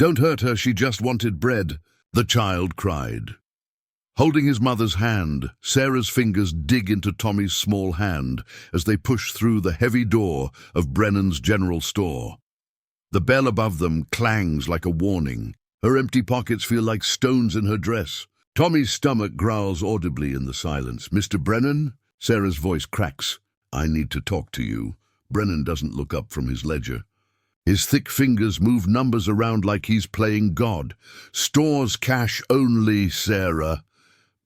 "Don't hurt her, she just wanted bread," the child cried. Holding his mother's hand, Sarah's fingers dig into Tommy's small hand as they push through the heavy door of Brennan's general store. The bell above them clangs like a warning. Her empty pockets feel like stones in her dress. Tommy's stomach growls audibly in the silence. "Mr. Brennan?" Sarah's voice cracks. "I need to talk to you." Brennan doesn't look up from his ledger. His thick fingers move numbers around like he's playing God. "Stores cash only, Sarah.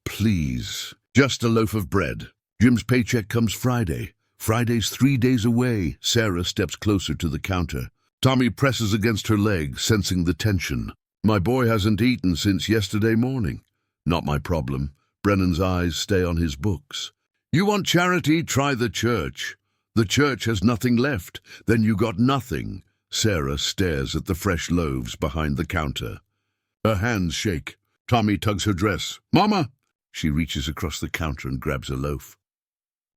Please. Just a loaf of bread. Jim's paycheck comes Friday. Friday's 3 days away." Sarah steps closer to the counter. Tommy presses against her leg, sensing the tension. "My boy hasn't eaten since yesterday morning." "Not my problem." Brennan's eyes stay on his books. "You want charity? Try the church. The church has nothing left. Then you got nothing." Sarah stares at the fresh loaves behind the counter. Her hands shake. Tommy tugs her dress. "Mama!" She reaches across the counter and grabs a loaf.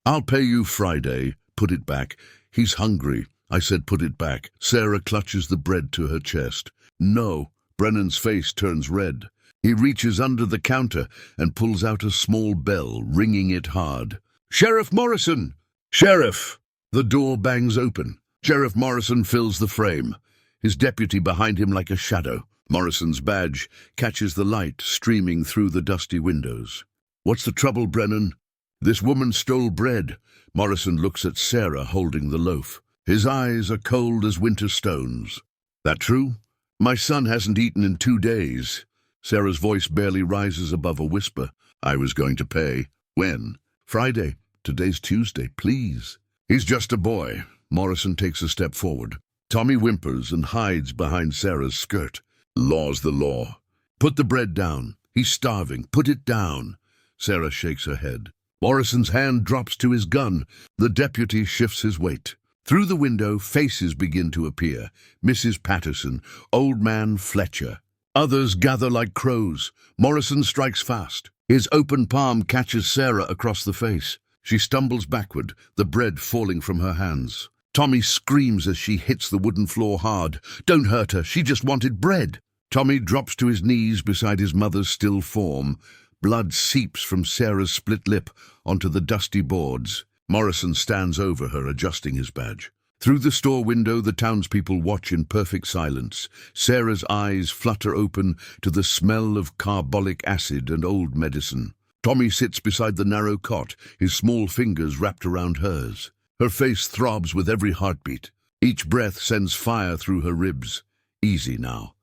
"I'll pay you Friday." "Put it back." "He's hungry." I said put it back. Sarah clutches the bread to her chest. "No." Brennan's face turns red. He reaches under the counter and pulls out a small bell, ringing it hard. "Sheriff Morrison!" "Sheriff!" The door bangs open. Sheriff Morrison fills the frame, his deputy behind him like a shadow. Morrison's badge catches the light streaming through the dusty windows. "What's the trouble, Brennan?" "This woman stole bread." Morrison looks at Sarah holding the loaf. His eyes are cold as winter stones. "That true?" "My son hasn't eaten in 2 days." Sarah's voice barely rises above a whisper. "I was going to pay." "When?" "Friday. Today's Tuesday. Please." "He's just a boy." Morrison takes a step forward. Tommy whimpers and hides behind Sarah's skirt. "Law's the law." "Put the bread down. He's starving. Put it down." Sarah shakes her head. Morrison's hand drops to his gun. The deputy shifts his weight. Through the window, faces begin to appear. Mrs. Patterson, Old Man Fletcher. Others gather like crows. Morrison strikes fast. His open palm catches Sarah across the face. She stumbles backward, the bread falling from her hands. Tommy screams as she hits the wooden floor hard. "Don't hurt her, she just wanted bread." Tommy drops to his knees beside his mother's still form. Blood seeps from Sarah's split lip onto the dusty boards. Morrison stands over her, adjusting his badge. Through the store window, the townspeople watch in perfect silence. Sarah's eyes flutter open to the smell of carbolic acid and old medicine. Tommy sits beside the narrow cot, his small fingers wrapped around hers. Her face throbs with every heartbeat. Each breath sends fire through her ribs. Easy now.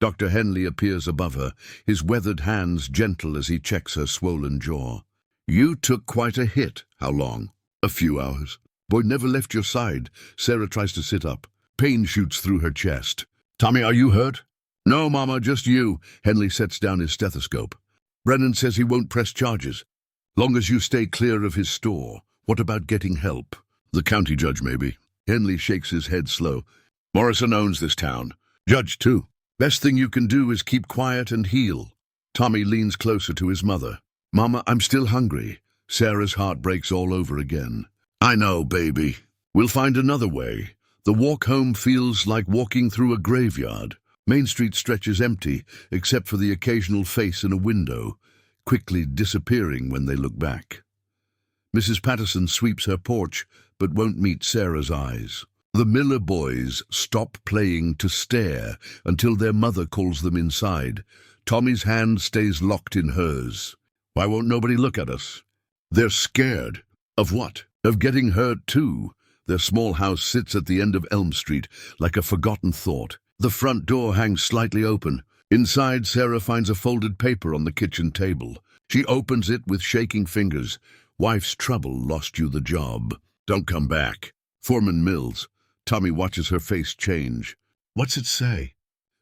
Dr. Henley appears above her, his weathered hands gentle as he checks her swollen jaw. "You took quite a hit." "How long?" "A few hours." "Boy never left your side." Sarah tries to sit up. Pain shoots through her chest. "Tommy, are you hurt?" "No, Mama, just you." Henley sets down his stethoscope. "Brennan says he won't press charges. Long as you stay clear of his store. What about getting help?" "The county judge, maybe." Henley shakes his head slow. "Morrison owns this town. Judge, too. Best thing you can do is keep quiet and heal." Tommy leans closer to his mother. "Mama, I'm still hungry." Sarah's heart breaks all over again. "I know, baby. We'll find another way." The walk home feels like walking through a graveyard. Main Street stretches empty, except for the occasional face in a window, quickly disappearing when they look back. Mrs. Patterson sweeps her porch, but won't meet Sarah's eyes. The Miller boys stop playing to stare until their mother calls them inside. Tommy's hand stays locked in hers. "Why won't nobody look at us?" They're scared. Of what? Of getting hurt too. Their small house sits at the end of Elm Street, like a forgotten thought. The front door hangs slightly open. Inside, Sarah finds a folded paper on the kitchen table. She opens it with shaking fingers. "Wife's trouble lost you the job. Don't come back. Foreman Mills." Tommy watches her face change. "What's it say?"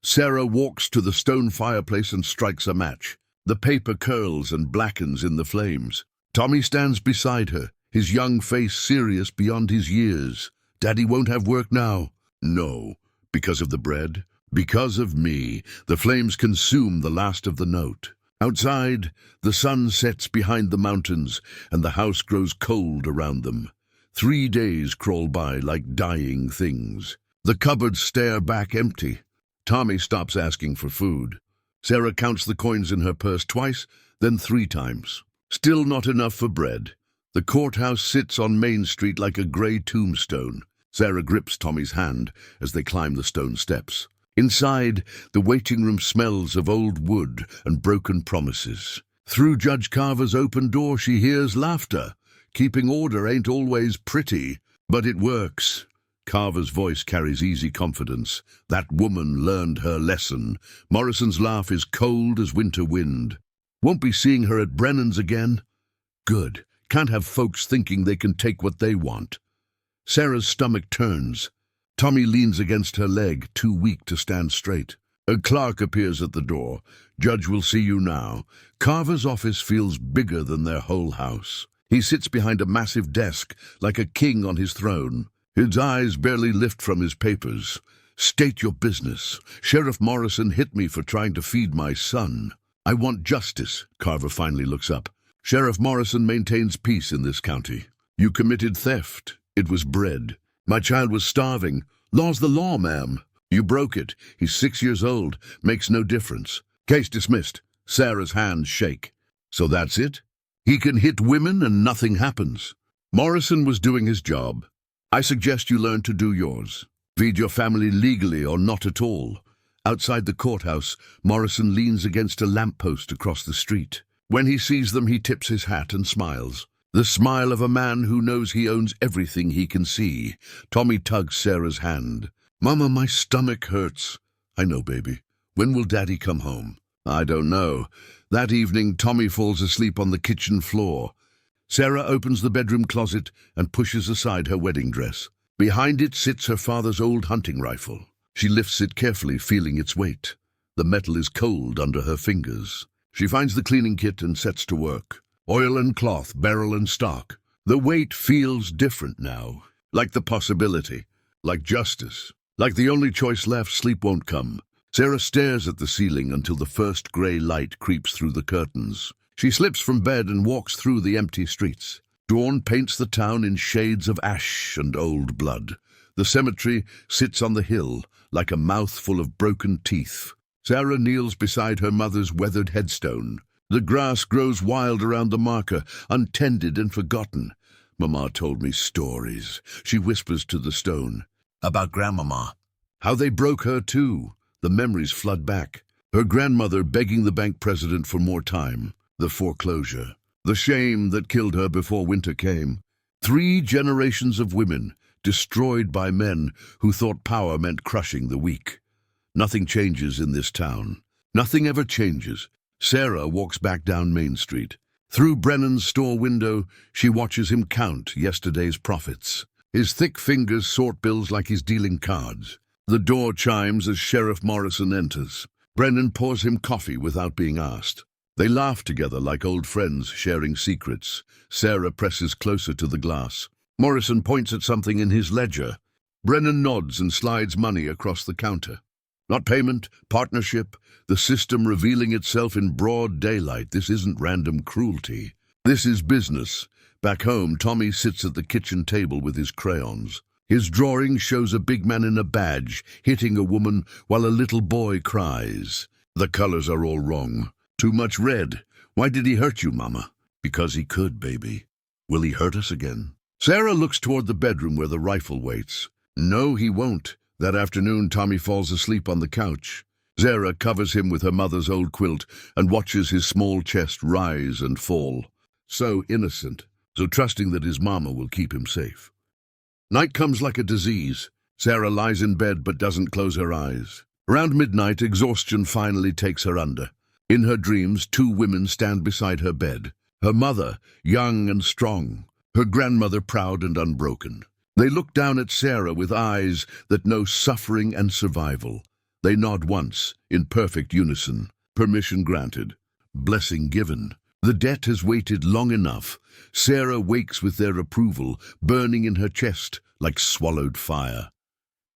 Sarah walks to the stone fireplace and strikes a match. The paper curls and blackens in the flames. Tommy stands beside her, his young face serious beyond his years. "Daddy won't have work now." "No." "Because of the bread?" "Because of me." The flames consume the last of the note. Outside, the sun sets behind the mountains, and the house grows cold around them. 3 days crawl by like dying things. The cupboards stare back empty. Tommy stops asking for food. Sarah counts the coins in her purse twice, then 3 times. Still not enough for bread. The courthouse sits on Main Street like a gray tombstone. Sarah grips Tommy's hand as they climb the stone steps. Inside, the waiting room smells of old wood and broken promises. Through Judge Carver's open door, she hears laughter. Keeping order ain't always pretty, but it works. Carver's voice carries easy confidence. That woman learned her lesson. Morrison's laugh is cold as winter wind. Won't be seeing her at Brennan's again? Good. Can't have folks thinking they can take what they want. Sarah's stomach turns. Tommy leans against her leg, too weak to stand straight. A clerk appears at the door. Judge will see you now. Carver's office feels bigger than their whole house. He sits behind a massive desk, like a king on his throne. His eyes barely lift from his papers. State your business. Sheriff Morrison hit me for trying to feed my son. I want justice. Carver finally looks up. Sheriff Morrison maintains peace in this county. You committed theft. It was bread. My child was starving. Law's the law, ma'am. You broke it. He's 6 years old. Makes no difference. Case dismissed. Sarah's hands shake. So that's it? He can hit women and nothing happens. Morrison was doing his job. I suggest you learn to do yours. Feed your family legally or not at all. Outside the courthouse, Morrison leans against a lamppost across the street. When he sees them, he tips his hat and smiles. The smile of a man who knows he owns everything he can see. Tommy tugs Sarah's hand. Mama, my stomach hurts. I know, baby. When will Daddy come home? I don't know. That evening, Tommy falls asleep on the kitchen floor. Sarah opens the bedroom closet and pushes aside her wedding dress. Behind it sits her father's old hunting rifle. She lifts it carefully, feeling its weight. The metal is cold under her fingers. She finds the cleaning kit and sets to work. Oil and cloth, barrel and stock. The weight feels different now. Like the possibility. Like justice. Like the only choice left, sleep won't come. Sarah stares at the ceiling until the first grey light creeps through the curtains. She slips from bed and walks through the empty streets. Dawn paints the town in shades of ash and old blood. The cemetery sits on the hill, like a mouthful of broken teeth. Sarah kneels beside her mother's weathered headstone. The grass grows wild around the marker, untended and forgotten. Mama told me stories, she whispers to the stone. About Grandmama. How they broke her too. The memories flood back. Her grandmother begging the bank president for more time. The foreclosure. The shame that killed her before winter came. 3 generations of women, destroyed by men who thought power meant crushing the weak. Nothing changes in this town. Nothing ever changes. Sarah walks back down Main Street. Through Brennan's store window, she watches him count yesterday's profits. His thick fingers sort bills like he's dealing cards. The door chimes as Sheriff Morrison enters. Brennan pours him coffee without being asked. They laugh together like old friends, sharing secrets. Sarah presses closer to the glass. Morrison points at something in his ledger. Brennan nods and slides money across the counter. Not payment, partnership, the system revealing itself in broad daylight. This isn't random cruelty. This is business. Back home, Tommy sits at the kitchen table with his crayons. His drawing shows a big man in a badge hitting a woman while a little boy cries. The colors are all wrong. Too much red. Why did he hurt you, Mama? Because he could, baby. Will he hurt us again? Sarah looks toward the bedroom where the rifle waits. No, he won't. That afternoon, Tommy falls asleep on the couch. Sarah covers him with her mother's old quilt and watches his small chest rise and fall. So innocent, so trusting that his mama will keep him safe. Night comes like a disease. Sarah lies in bed but doesn't close her eyes. Around midnight, exhaustion finally takes her under. In her dreams, 2 women stand beside her bed. Her mother, young and strong. Her grandmother, proud and unbroken. They look down at Sarah with eyes that know suffering and survival. They nod once, in perfect unison. Permission granted. Blessing given. The debt has waited long enough. Sarah wakes with their approval, burning in her chest like swallowed fire.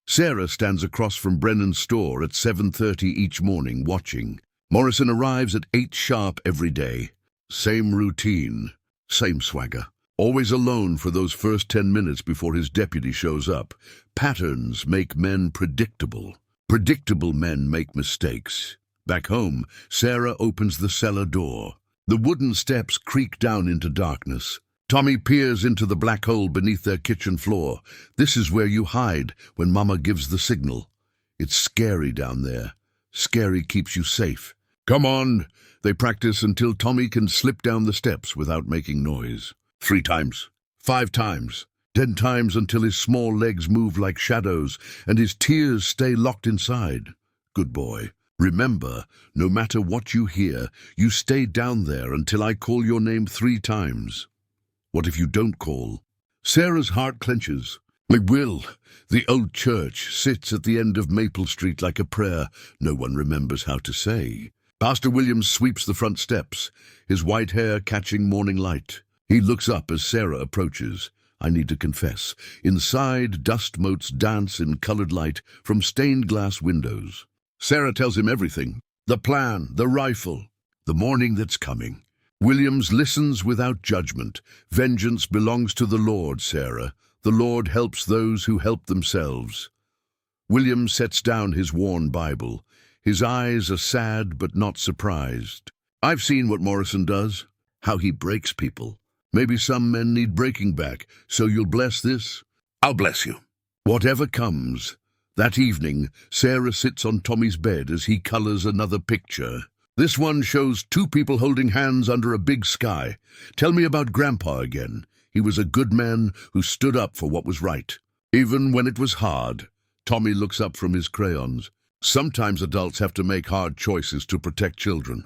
Sarah stands across from Brennan's store at 7:30 each morning, watching. Morrison arrives at 8 sharp every day. Same routine, same swagger. Always alone for those first 10 minutes before his deputy shows up. Patterns make men predictable. Predictable men make mistakes. Back home, Sarah opens the cellar door. The wooden steps creak down into darkness. Tommy peers into the black hole beneath their kitchen floor. This is where you hide when Mama gives the signal. It's scary down there. Scary keeps you safe. Come on! They practice until Tommy can slip down the steps without making noise. 3 times. 5 times. 10 times until his small legs move like shadows and his tears stay locked inside. Good boy. Remember, no matter what you hear, you stay down there until I call your name 3 times. What if you don't call? Sarah's heart clenches. I will. The old church sits at the end of Maple Street like a prayer no one remembers how to say. Pastor Williams sweeps the front steps, his white hair catching morning light. He looks up as Sarah approaches. I need to confess, inside dust motes dance in colored light from stained glass windows. Sarah tells him everything. The plan, the rifle, the morning that's coming. Williams listens without judgment. Vengeance belongs to the Lord, Sarah. The Lord helps those who help themselves. Williams sets down his worn Bible. His eyes are sad but not surprised. I've seen what Morrison does, how he breaks people. Maybe some men need breaking back, so you'll bless this? I'll bless you. Whatever comes. That evening, Sarah sits on Tommy's bed as he colors another picture. This one shows 2 people holding hands under a big sky. Tell me about Grandpa again. He was a good man who stood up for what was right. Even when it was hard. Tommy looks up from his crayons. Sometimes adults have to make hard choices to protect children.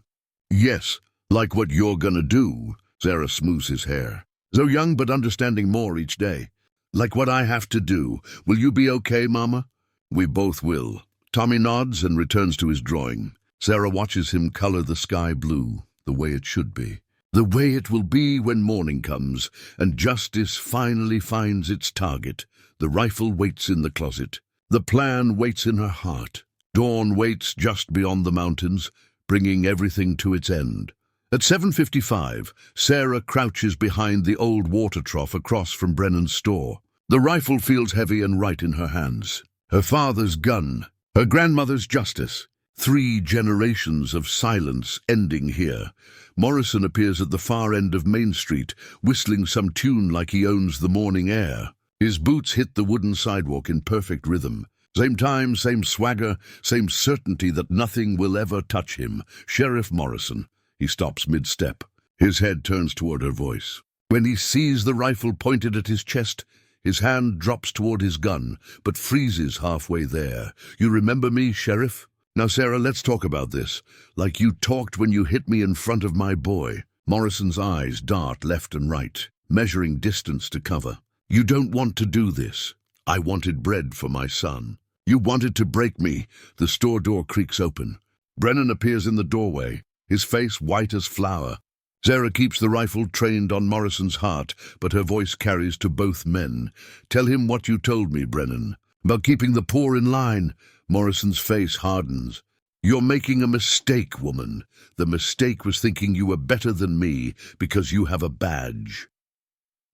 Yes, like what you're gonna do. Sarah smooths his hair. So young but understanding more each day. Like what I have to do. Will you be okay, Mama? We both will. Tommy nods and returns to his drawing. Sarah watches him color the sky blue, the way it should be. The way it will be when morning comes, and justice finally finds its target. The rifle waits in the closet. The plan waits in her heart. Dawn waits just beyond the mountains, bringing everything to its end. At 7:55, Sarah crouches behind the old water trough across from Brennan's store. The rifle feels heavy and right in her hands. Her father's gun, her grandmother's justice. 3 generations of silence ending here. Morrison appears at the far end of Main Street, whistling some tune like he owns the morning air. His boots hit the wooden sidewalk in perfect rhythm. Same time, same swagger, same certainty that nothing will ever touch him. Sheriff Morrison. He stops mid-step. His head turns toward her voice. When he sees the rifle pointed at his chest, his hand drops toward his gun, but freezes halfway there. You remember me, Sheriff? Now, Sarah, let's talk about this. Like you talked when you hit me in front of my boy. Morrison's eyes dart left and right, measuring distance to cover. You don't want to do this. I wanted bread for my son. You wanted to break me. The store door creaks open. Brennan appears in the doorway, his face white as flour. Sarah keeps the rifle trained on Morrison's heart, but her voice carries to both men. Tell him what you told me, Brennan. About keeping the poor in line. Morrison's face hardens. You're making a mistake, woman. The mistake was thinking you were better than me because you have a badge.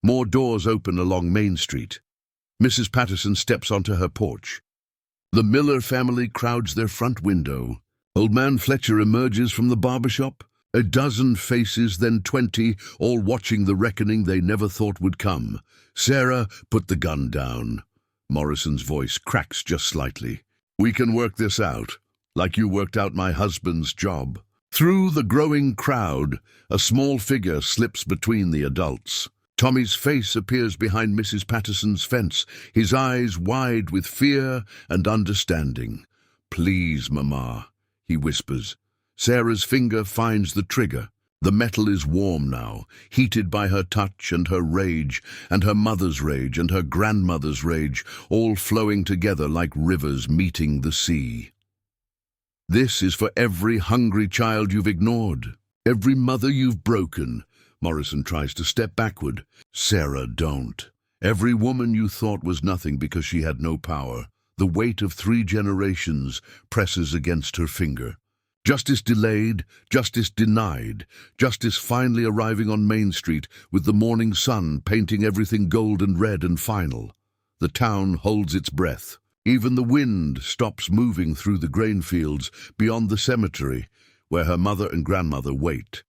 More doors open along Main Street. Mrs. Patterson steps onto her porch. The Miller family crowds their front window. Old man Fletcher emerges from the barber shop. A dozen faces, then 20, all watching the reckoning they never thought would come. Sarah, put the gun down. Morrison's voice cracks just slightly. We can work this out, like you worked out my husband's job. Through the growing crowd, a small figure slips between the adults. Tommy's face appears behind Mrs. Patterson's fence, his eyes wide with fear and understanding. Please, Mama, he whispers. Sarah's finger finds the trigger. The metal is warm now, heated by her touch and her rage, and her mother's rage and her grandmother's rage, all flowing together like rivers meeting the sea. This is for every hungry child you've ignored, every mother you've broken. Morrison tries to step backward. Sarah, don't. Every woman you thought was nothing because she had no power. The weight of 3 generations presses against her finger. Justice delayed, justice denied, justice finally arriving on Main Street with the morning sun painting everything gold and red and final. The town holds its breath. Even the wind stops moving through the grain fields beyond the cemetery, where her mother and grandmother wait.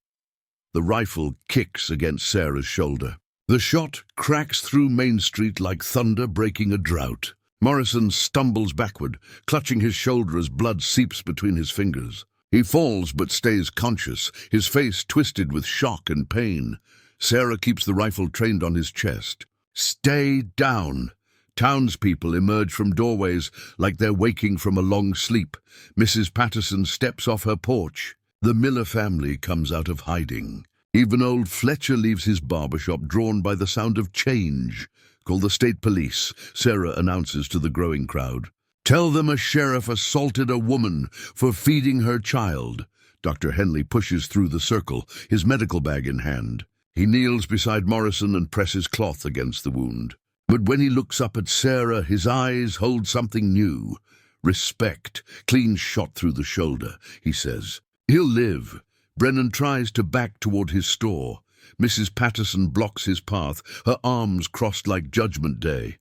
The rifle kicks against Sarah's shoulder. The shot cracks through Main Street like thunder breaking a drought. Morrison stumbles backward, clutching his shoulder as blood seeps between his fingers. He falls but stays conscious, his face twisted with shock and pain. Sarah keeps the rifle trained on his chest. "Stay down!" Townspeople emerge from doorways like they're waking from a long sleep. Mrs. Patterson steps off her porch. The Miller family comes out of hiding. Even old Fletcher leaves his barbershop, drawn by the sound of change. "Call the state police," Sarah announces to the growing crowd. "Tell them a sheriff assaulted a woman for feeding her child." Dr. Henley pushes through the circle, his medical bag in hand. He kneels beside Morrison and presses cloth against the wound. But when he looks up at Sarah, his eyes hold something new. Respect, clean shot through the shoulder, he says. "He'll live." Brennan tries to back toward his store. Mrs. Patterson blocks his path, her arms crossed like Judgment Day.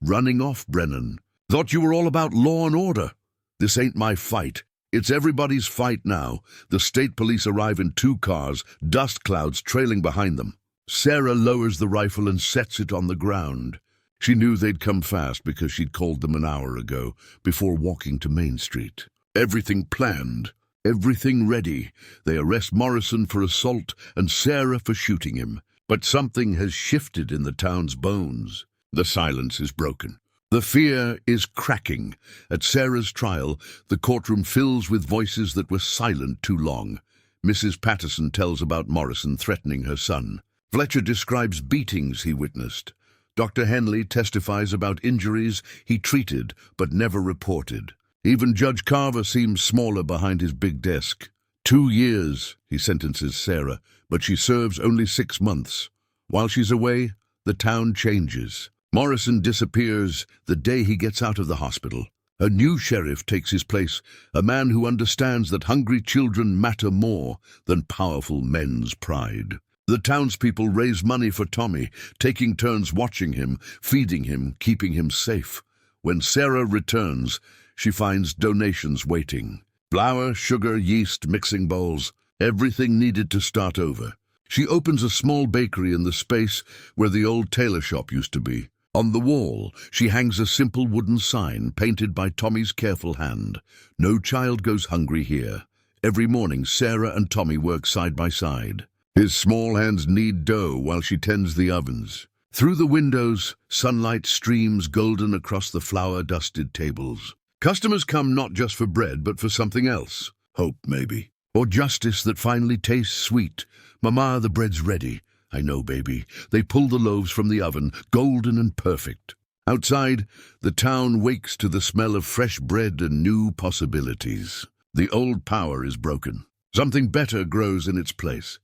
"Running off, Brennan. Thought you were all about law and order." "This ain't my fight. It's everybody's fight now." The state police arrive in 2 cars, dust clouds trailing behind them. Sarah lowers the rifle and sets it on the ground. She knew they'd come fast because she'd called them an hour ago, before walking to Main Street. Everything planned. Everything ready. They arrest Morrison for assault and Sarah for shooting him. But something has shifted in the town's bones. The silence is broken. The fear is cracking. At Sarah's trial, the courtroom fills with voices that were silent too long. Mrs. Patterson tells about Morrison threatening her son. Fletcher describes beatings he witnessed. Dr. Henley testifies about injuries he treated but never reported. Even Judge Carver seems smaller behind his big desk. 2 years, he sentences Sarah, but she serves only 6 months. While she's away, the town changes. Morrison disappears the day he gets out of the hospital. A new sheriff takes his place, a man who understands that hungry children matter more than powerful men's pride. The townspeople raise money for Tommy, taking turns watching him, feeding him, keeping him safe. When Sarah returns, she finds donations waiting. Flour, sugar, yeast, mixing bowls, everything needed to start over. She opens a small bakery in the space where the old tailor shop used to be. On the wall, she hangs a simple wooden sign painted by Tommy's careful hand. "No child goes hungry here." Every morning, Sarah and Tommy work side by side. His small hands knead dough while she tends the ovens. Through the windows, sunlight streams golden across the flour-dusted tables. Customers come not just for bread, but for something else. Hope, maybe. Or justice that finally tastes sweet. "Mama, the bread's ready." "I know, baby." They pull the loaves from the oven, golden and perfect. Outside, the town wakes to the smell of fresh bread and new possibilities. The old power is broken. Something better grows in its place.